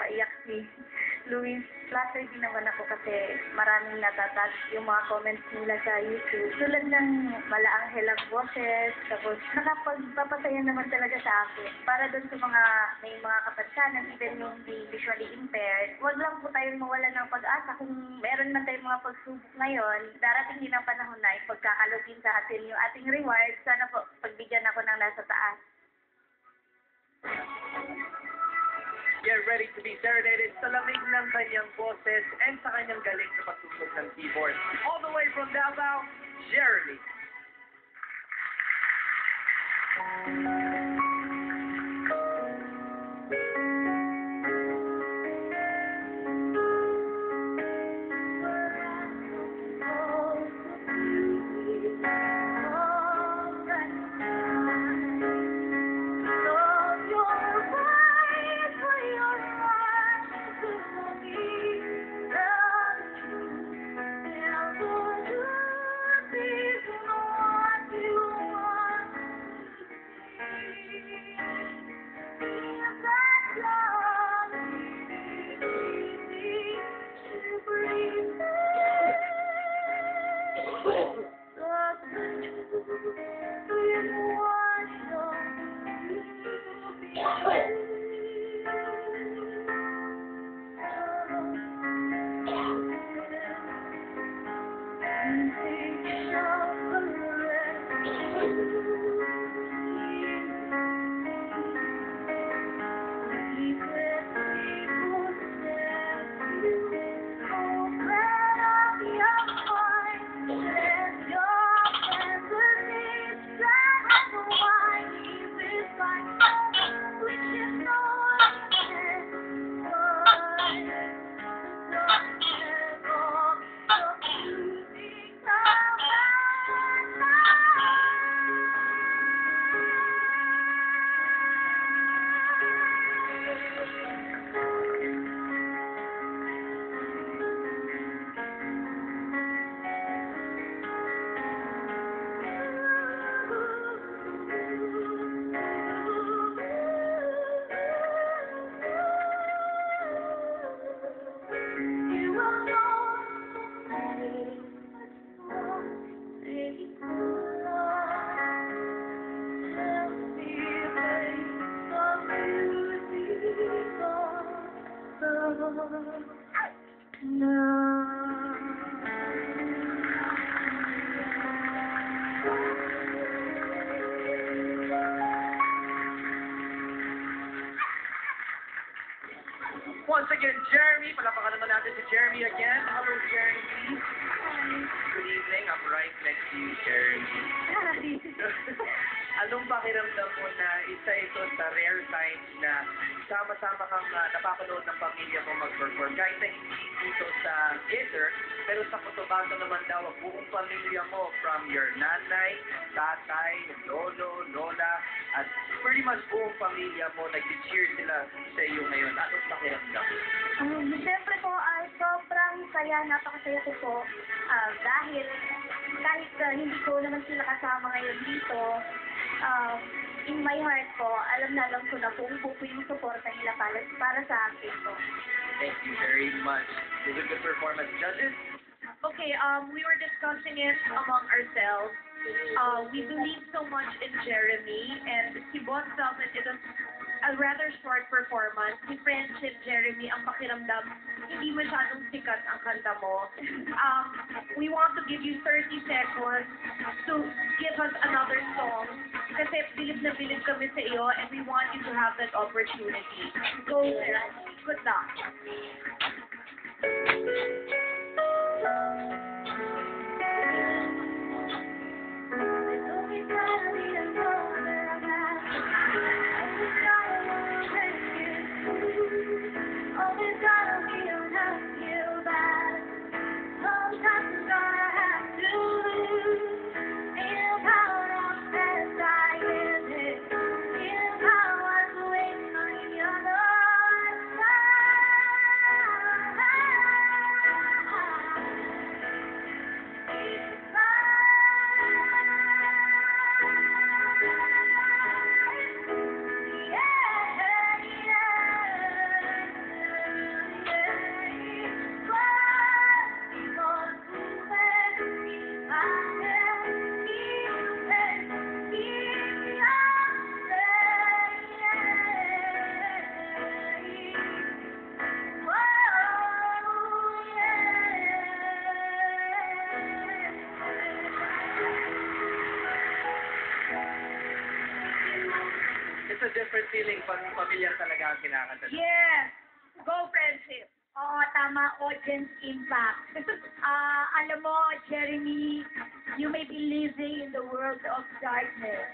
napaiyak si Luis. Flattered din naman ako kasi maraming natatouch yung mga comments nila sa YouTube. Tulad ng malaanghel ang boses, tapos nakapagpapasaya naman talaga sa akin. Para doon sa mga may mga kapansanan, even yung hindi visually impaired, huwag lang po tayong mawala ng pag-asa. Kung meron man tayong mga pagsubok ngayon, darating din ang panahon na ipagkakalugin sa atin yung ating reward. Sana po pagbigyan ako ng nasa taas. Get ready to be serenaded sa lamig ng kanyang boses and sa kanyang galing sa pagtugtog ng keyboard. All the way from Davao, Jeremy. Once again, Jeremy. Palapakan naman natin si Jeremy again. Hello, Jeremy. Good evening. I'm right next to you, Jeremy. Anong pakiramdam mo na isa ito sa rare times na sama-sama kang napapanood ng pamilya mo mag-perform? Kahit na hindi dito sa theater, pero sa Cotabato naman daw, ang buong pamilya mo, from your nanay, tatay, lolo, lola, at pretty much buong pamilya mo, nag-cheer sila sa iyo ngayon. Anong pakiramdam? Siyempre po, sobrang saya, napakasaya ko po. Dahil kahit hindi ko naman sila kasama ngayon dito, in my heart po, alam ko na kung buo yung suporta nila para sa akin po. Thank you very much. It was a good performance. Judges? Okay, we were discussing it among ourselves. We believe so much in Jeremy, and he both felt that it was a rather short performance. Si Friendship, Jeremy, ang pakiramdam, hindi masyadong sikat ang kanta mo. We want to give you 30 seconds to give us another song kasi bilib na bilib kami sa iyo and we want you to have that opportunity. So, good luck. different feeling pag pamilya talaga ang kinakanta. Yes! Go friendship! Oo, tama, audience impact. Alam mo, Jeremy, you may be living in the world of darkness,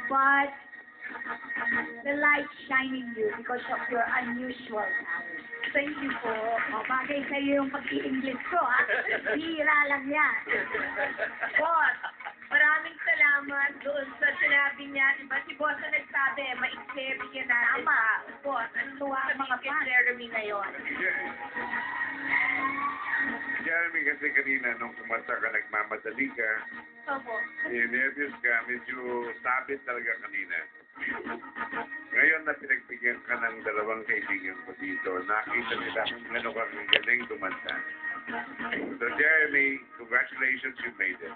but the light shining you because of your unusual talent. Thank you po. O, bagay sa'yo yung pag-i-English ko, ha? Bira lang yan. Boss, maraming salamat doon sa sinabi niya. Diba si Boss na nagsabi, maikli, bigyan natin. Tama. Boss, ano Tuwa ang mga sabihin kay fans. Jeremy ngayon? Jeremy, kasi kanina nung kumanta ka, nagmamadali ka, Opo. nervous ka, medyo sabit talaga kanina. Ngayon na pinagbigyan ka ng dalawang kaibigan ko dito, nakita nila kung gano'n ka galing kumanta. So Jeremy, congratulations, you made it.